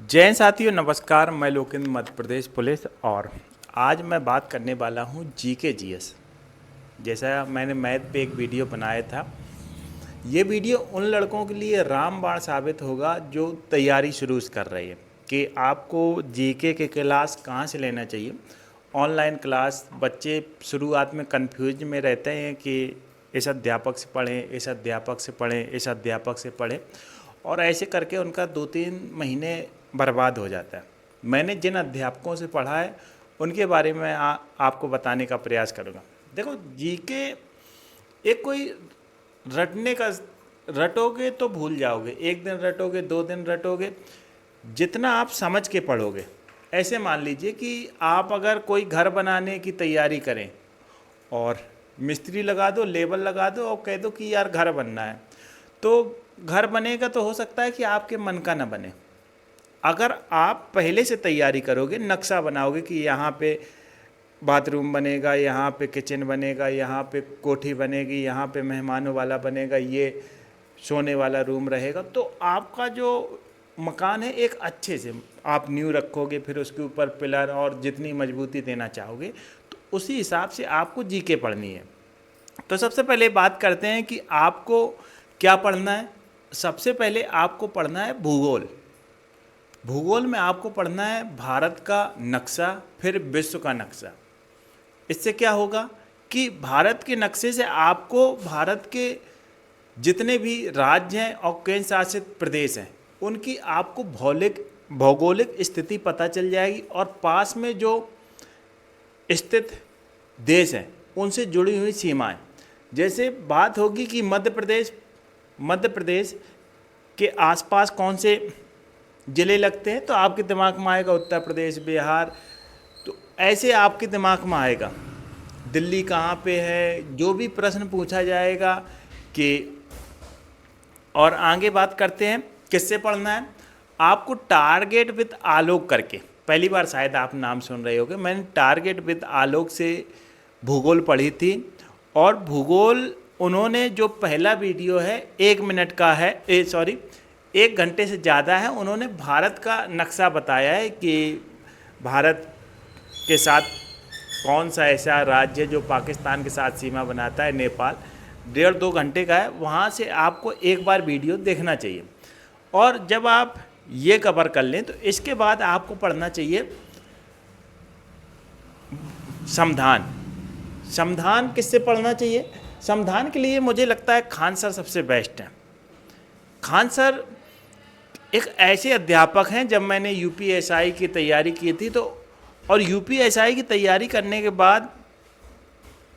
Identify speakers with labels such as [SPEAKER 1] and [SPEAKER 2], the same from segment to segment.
[SPEAKER 1] जय साथियों, नमस्कार। मैं लोकेंद्र, मध्य प्रदेश पुलिस। और आज मैं बात करने वाला हूँ जीके जीएस। जैसा मैंने मैथ पे एक वीडियो बनाया था, ये वीडियो उन लड़कों के लिए रामबाण साबित होगा जो तैयारी शुरू कर रही है कि आपको जीके के क्लास कहाँ से लेना चाहिए। ऑनलाइन क्लास, बच्चे शुरुआत में कंफ्यूज में रहते हैं कि इस अध्यापक से पढ़ें, इस अध्यापक से पढ़ें, इस अध्यापक से पढ़ें, और ऐसे करके उनका 2-3 महीने बर्बाद हो जाता है। मैंने जिन अध्यापकों से पढ़ा है उनके बारे में आपको बताने का प्रयास करूँगा। देखो, जीके एक कोई रटने का, रटोगे तो भूल जाओगे, एक दिन रटोगे, 2 दिन रटोगे, जितना आप समझ के पढ़ोगे। ऐसे मान लीजिए कि आप अगर कोई घर बनाने की तैयारी करें और मिस्त्री लगा दो, लेबर लगा दो और कह दो कि यार घर बनना है, तो घर बनेगा तो हो सकता है कि आपके मन का ना बने। अगर आप पहले से तैयारी करोगे, नक्शा बनाओगे कि यहाँ पे बाथरूम बनेगा, यहाँ पे किचन बनेगा, यहाँ पे कोठी बनेगी, यहाँ पे मेहमानों वाला बनेगा, ये सोने वाला रूम रहेगा, तो आपका जो मकान है एक अच्छे से आप नींव रखोगे, फिर उसके ऊपर पिलर और जितनी मजबूती देना चाहोगे, तो उसी हिसाब से आपको जीके पढ़नी है। तो सबसे पहले बात करते हैं कि आपको क्या पढ़ना है। सबसे पहले आपको पढ़ना है भूगोल। भूगोल में आपको पढ़ना है भारत का नक्शा, फिर विश्व का नक्शा। इससे क्या होगा कि भारत के नक्शे से आपको भारत के जितने भी राज्य हैं और केंद्र शासित प्रदेश हैं उनकी आपको भौगोलिक स्थिति पता चल जाएगी, और पास में जो स्थित देश हैं उनसे जुड़ी हुई सीमाएं। जैसे बात होगी कि मध्य प्रदेश के आसपास कौन से ज़िले लगते हैं, तो आपके दिमाग में आएगा उत्तर प्रदेश, बिहार। तो ऐसे आपके दिमाग में आएगा दिल्ली कहाँ पे है, जो भी प्रश्न पूछा जाएगा कि। और आगे बात करते हैं किससे पढ़ना है। आपको टारगेट विद आलोक करके, पहली बार शायद आप नाम सुन रहे होंगे, मैंने टारगेट विद आलोक से भूगोल पढ़ी थी। और भूगोल उन्होंने जो पहला वीडियो है 1 मिनट का है, 1 घंटे से ज़्यादा है, उन्होंने भारत का नक्शा बताया है कि भारत के साथ कौन सा ऐसा राज्य जो पाकिस्तान के साथ सीमा बनाता है, नेपाल। 1.5-2 घंटे का है, वहाँ से आपको एक बार वीडियो देखना चाहिए। और जब आप ये कवर कर लें तो इसके बाद आपको पढ़ना चाहिए संविधान। संविधान किससे पढ़ना चाहिए? संविधान के लिए मुझे लगता है खान सर सबसे बेस्ट हैं। खान सर एक ऐसे अध्यापक हैं, जब मैंने यूपीएसआई की तैयारी की थी तो, और यूपीएसआई की तैयारी करने के बाद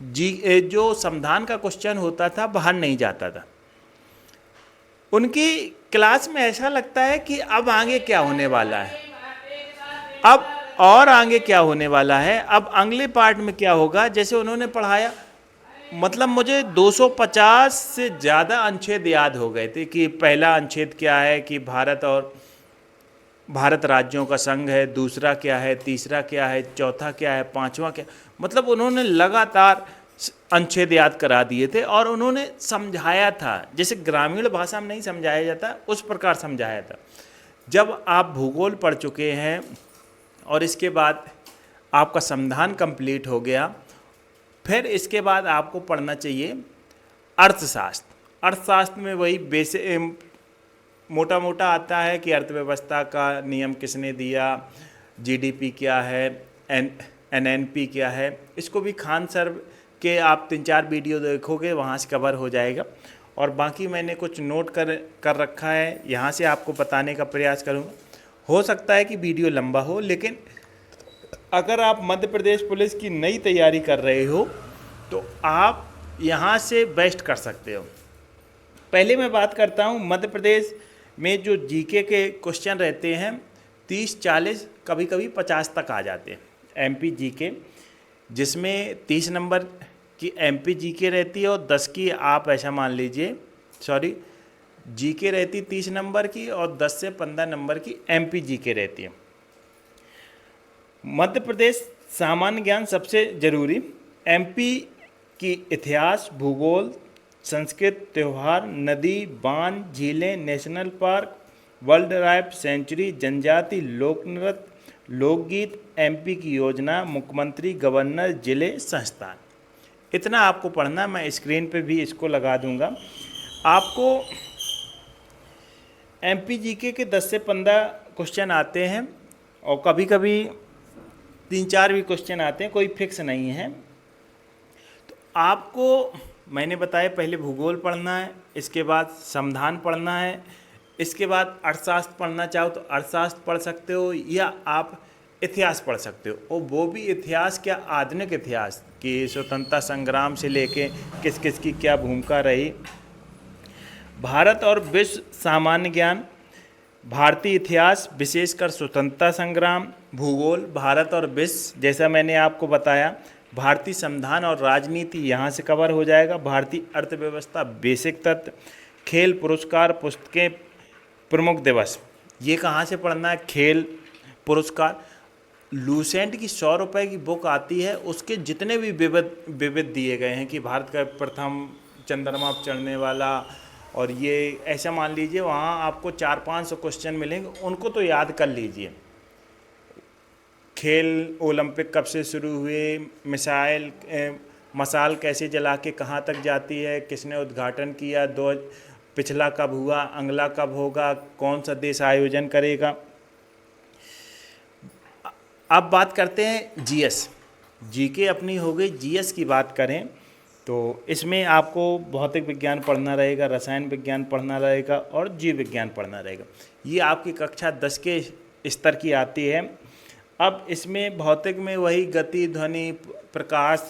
[SPEAKER 1] जो संविधान का क्वेश्चन होता था बाहर नहीं जाता था। उनकी क्लास में ऐसा लगता है कि अब आगे क्या होने वाला है, अब और आगे क्या होने वाला है, अब अगले पार्ट में क्या होगा। जैसे उन्होंने पढ़ाया, मतलब मुझे 250 से ज़्यादा अनुच्छेद याद हो गए थे कि पहला अनुच्छेद क्या है कि भारत राज्यों का संघ है, दूसरा क्या है, तीसरा क्या है, चौथा क्या है, पांचवा क्या। मतलब उन्होंने लगातार अनुच्छेद याद करा दिए थे और उन्होंने समझाया था जैसे ग्रामीण भाषा में नहीं समझाया जाता, उस प्रकार समझाया था। जब आप भूगोल पढ़ चुके हैं और इसके बाद आपका संविधान कंप्लीट हो गया, फिर इसके बाद आपको पढ़ना चाहिए अर्थशास्त्र। अर्थशास्त्र में वही बेसिक मोटा मोटा आता है कि अर्थव्यवस्था का नियम किसने दिया, जीडीपी क्या है, एनएनपी क्या है। इसको भी खान सर के आप 3-4 वीडियो देखोगे, वहाँ से कवर हो जाएगा। और बाकी मैंने कुछ नोट कर रखा है, यहाँ से आपको बताने का प्रयास करूँगा। हो सकता है कि वीडियो लंबा हो, लेकिन अगर आप मध्य प्रदेश पुलिस की नई तैयारी कर रहे हो तो आप यहाँ से बेस्ट कर सकते हो। पहले मैं बात करता हूँ मध्य प्रदेश में जो जीके के क्वेश्चन रहते हैं 30-40, कभी कभी 50 तक आ जाते हैं। एमपी जीके, जिसमें 30 नंबर की एमपी जीके रहती है और 10 की आप ऐसा मान लीजिए, जीके रहती 30 नंबर की और 10 से 15 नंबर की एमपी जीके रहती है। मध्य प्रदेश सामान्य ज्ञान सबसे जरूरी, एमपी की इतिहास, भूगोल, संस्कृत, त्यौहार, नदी, बांध, झीलें, national park, world life sanctuary, जनजाति लोक नृत्य, लोकगीत, एमपी की योजना, मुख्यमंत्री, गवर्नर, जिले, संस्थान। इतना आपको पढ़ना, मैं स्क्रीन पे भी इसको लगा दूंगा। आपको एमपी जीके के 10 से 15 क्वेश्चन आते हैं और कभी कभी 3-4 भी क्वेश्चन आते हैं, कोई फिक्स नहीं है। तो आपको मैंने बताया पहले भूगोल पढ़ना है, इसके बाद संविधान पढ़ना है, इसके बाद अर्थशास्त्र पढ़ना चाहो तो अर्थशास्त्र पढ़ सकते हो या आप इतिहास पढ़ सकते हो। और वो भी इतिहास क्या, आधुनिक इतिहास कि स्वतंत्रता संग्राम से लेके किस किस की क्या भूमिका रही। भारत और विश्व सामान्य ज्ञान, भारतीय इतिहास विशेषकर स्वतंत्रता संग्राम, भूगोल, भारत और विश्व जैसा मैंने आपको बताया, भारतीय संविधान और राजनीति यहाँ से कवर हो जाएगा, भारतीय अर्थव्यवस्था, बेसिक तत्व, खेल पुरस्कार, पुस्तकें, प्रमुख दिवस। ये कहाँ से पढ़ना है, खेल पुरस्कार। लूसेंट की 100 रुपये की बुक आती है, उसके जितने भी विविध दिए गए हैं कि भारत का प्रथम चंद्रमा पर चढ़ने वाला, और ये ऐसा मान लीजिए वहाँ आपको 400-500 क्वेश्चन मिलेंगे, उनको तो याद कर लीजिए। खेल ओलंपिक कब से शुरू हुए, मसाल कैसे जला के कहाँ तक जाती है, किसने उद्घाटन किया, पिछला कब हुआ, अगला कब होगा, कौन सा देश आयोजन करेगा। अब बात करते हैं जीएस। जीके अपनी हो गई, जीएस की बात करें तो इसमें आपको भौतिक विज्ञान पढ़ना रहेगा, रसायन विज्ञान पढ़ना रहेगा और जीव विज्ञान पढ़ना रहेगा। ये आपकी कक्षा 10 के स्तर की आती है। अब इसमें भौतिक में वही गति, ध्वनि, प्रकाश,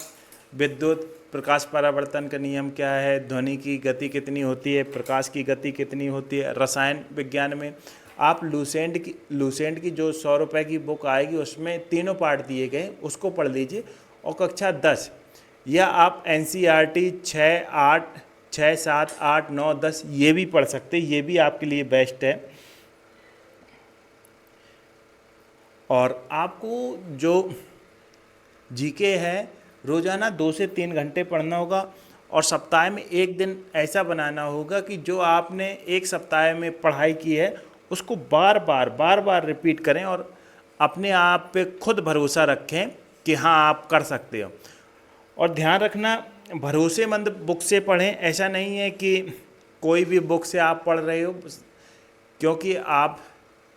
[SPEAKER 1] विद्युत, प्रकाश परावर्तन का नियम क्या है, ध्वनि की गति कितनी होती है, प्रकाश की गति कितनी होती है। रसायन विज्ञान में आप लूसेंट की जो 100 रुपये की बुक आएगी उसमें तीनों पार्ट दिए गए, उसको पढ़ लीजिए। और कक्षा 10 या आप एनसीईआरटी 6, 7, 8, 9, 10 ये भी पढ़ सकते, ये भी आपके लिए बेस्ट है। और आपको जो जीके है रोज़ाना 2 से 3 घंटे पढ़ना होगा और सप्ताह में एक दिन ऐसा बनाना होगा कि जो आपने एक सप्ताह में पढ़ाई की है उसको बार बार रिपीट करें और अपने आप पे खुद भरोसा रखें कि हाँ आप कर सकते हो। और ध्यान रखना, भरोसेमंद बुक से पढ़ें, ऐसा नहीं है कि कोई भी बुक से आप पढ़ रहे हो, क्योंकि आप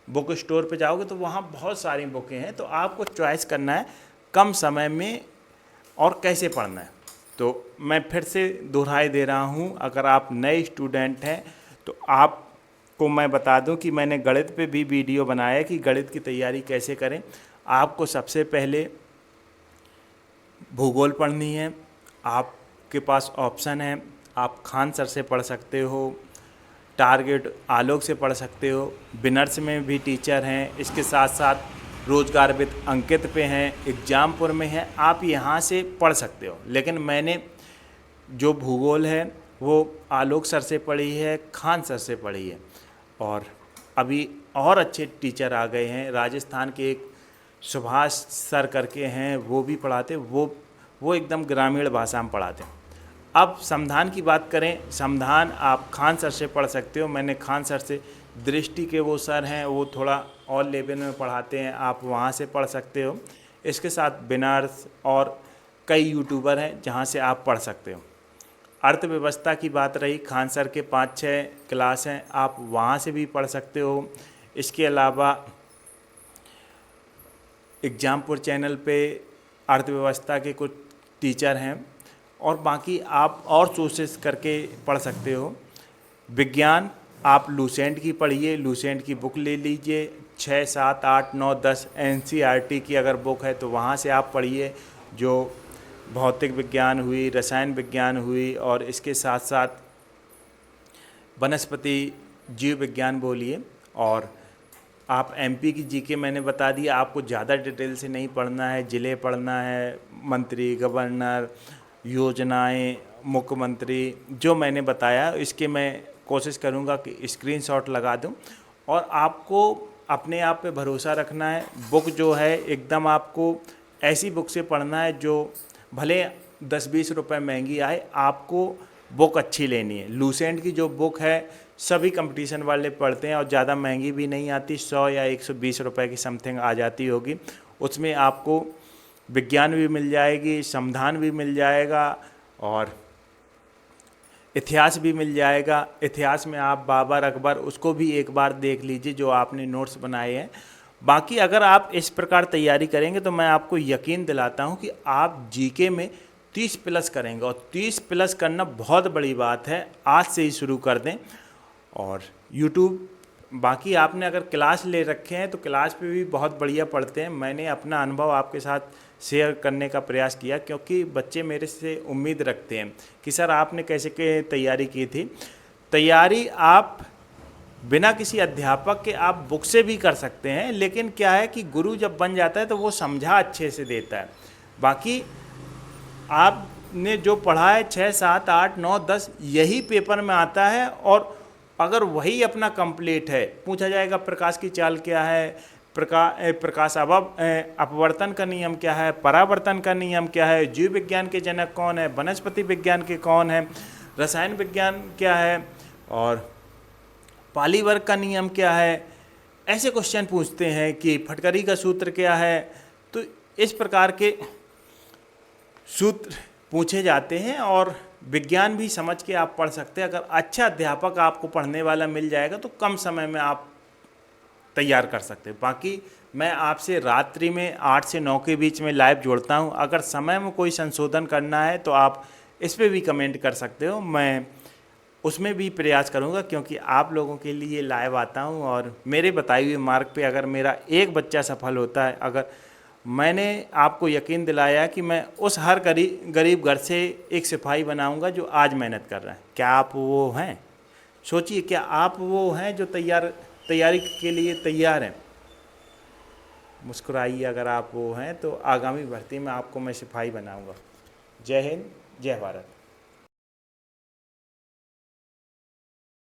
[SPEAKER 1] बुक स्टोर पे जाओगे तो वहाँ बहुत सारी बुकें हैं, तो आपको चॉइस करना है कम समय में और कैसे पढ़ना है। तो मैं फिर से दोहराई दे रहा हूँ, अगर आप नए स्टूडेंट हैं तो आपको मैं बता दूं कि मैंने गणित पे भी वीडियो बनाया है कि गणित की तैयारी कैसे करें। आपको सबसे पहले भूगोल पढ़नी है, आपके पास ऑप्शन है, आप खान सर से पढ़ सकते हो, टारगेट आलोक से पढ़ सकते हो, विनर्स में भी टीचर हैं, इसके साथ साथ रोजगार विद अंकित पे हैं, एग्जामपुर में है, आप यहाँ से पढ़ सकते हो। लेकिन मैंने जो भूगोल है वो आलोक सर से पढ़ी है, खान सर से पढ़ी है, और अभी और अच्छे टीचर आ गए हैं, राजस्थान के एक सुभाष सर करके हैं, वो भी पढ़ाते, वो एकदम ग्रामीण भाषा में पढ़ाते हैं। अब संविधान की बात करें, संविधान आप खान सर से पढ़ सकते हो, मैंने खान सर से, दृष्टि के वो सर हैं, वो थोड़ा और लेवल में पढ़ाते हैं, आप वहाँ से पढ़ सकते हो। इसके साथ बिनार्स और कई यूट्यूबर हैं जहाँ से आप पढ़ सकते हो। अर्थव्यवस्था की बात रही, खान सर के 5-6 क्लास हैं, आप वहाँ से भी पढ़ सकते हो। इसके अलावा एग्जामपुर चैनल पे अर्थव्यवस्था के कुछ टीचर हैं, और बाकी आप और सोर्सेस करके पढ़ सकते हो। विज्ञान आप लूसेंट की पढ़िए, लूसेंट की बुक ले लीजिए, 6, 7, 8, 9, 10 एनसीईआरटी की अगर बुक है तो वहाँ से आप पढ़िए, जो भौतिक विज्ञान हुई, रसायन विज्ञान हुई, और इसके साथ साथ वनस्पति जीव विज्ञान बोलिए। और आप एमपी की जीके मैंने बता दिया, आपको ज़्यादा डिटेल से नहीं पढ़ना है, ज़िले पढ़ना है, मंत्री, गवर्नर, योजनाएं, मुख्यमंत्री, जो मैंने बताया इसके मैं कोशिश करूंगा कि स्क्रीनशॉट लगा दूं। और आपको अपने आप पे भरोसा रखना है, बुक जो है एकदम आपको ऐसी बुक से पढ़ना है जो भले 10-20 रुपए महंगी आए, आपको बुक अच्छी लेनी है। लूसेंट की जो बुक है सभी कंपटीशन वाले पढ़ते हैं और ज़्यादा महंगी भी नहीं आती, 100 या 120 रुपए की समथिंग आ जाती होगी। उसमें आपको विज्ञान भी मिल जाएगी, संविधान भी मिल जाएगा और इतिहास भी मिल जाएगा। इतिहास में आप बाबर अकबर उसको भी एक बार देख लीजिए जो आपने नोट्स बनाए हैं। बाकी अगर आप इस प्रकार तैयारी करेंगे तो मैं आपको यकीन दिलाता हूं कि आप जीके में 30 प्लस करेंगे, और 30 प्लस करना बहुत बड़ी बात है। आज से ही शुरू कर दें। और यूट्यूब, बाकी आपने अगर क्लास ले रखे हैं तो क्लास पे भी बहुत बढ़िया पढ़ते हैं। मैंने अपना अनुभव आपके साथ शेयर करने का प्रयास किया, क्योंकि बच्चे मेरे से उम्मीद रखते हैं कि सर आपने कैसे के तैयारी की थी। तैयारी आप बिना किसी अध्यापक के आप बुक से भी कर सकते हैं, लेकिन क्या है कि गुरु जब बन जाता है तो वो समझा अच्छे से देता है। बाकी आपने जो पढ़ा है 6, 7, 8, 9, 10 यही पेपर में आता है, और अगर वही अपना कंप्लीट है, पूछा जाएगा प्रकाश की चाल क्या है, प्रकाश अपवर्तन का नियम क्या है, परावर्तन का नियम क्या है, जीव विज्ञान के जनक कौन है, वनस्पति विज्ञान के कौन है, रसायन विज्ञान क्या है, और पाली वर्ग का नियम क्या है, ऐसे क्वेश्चन पूछते हैं कि फटकरी का सूत्र क्या है। तो इस प्रकार के सूत्र पूछे जाते हैं, और विज्ञान भी समझ के आप पढ़ सकते हैं। अगर अच्छा अध्यापक आपको पढ़ने वाला मिल जाएगा तो कम समय में आप तैयार कर सकते हैं। बाकी मैं आपसे रात्रि में 8 से 9 के बीच में लाइव जोड़ता हूं। अगर समय में कोई संशोधन करना है तो आप इस पे भी कमेंट कर सकते हो, मैं उसमें भी प्रयास करूंगा, क्योंकि आप लोगों के लिए लाइव आता हूं। और मेरे बताए हुए मार्ग पे अगर मेरा एक बच्चा सफल होता है, अगर मैंने आपको यकीन दिलाया कि मैं उस हर गरीब घर से एक सिपाही बनाऊंगा जो आज मेहनत कर रहा है। क्या आप वो हैं? सोचिए, क्या आप वो हैं जो तैयारी के लिए तैयार हैं? मुस्कुराइए अगर आप वो हैं, तो आगामी भर्ती में आपको मैं सिपाही बनाऊंगा। जय हिंद, जय भारत।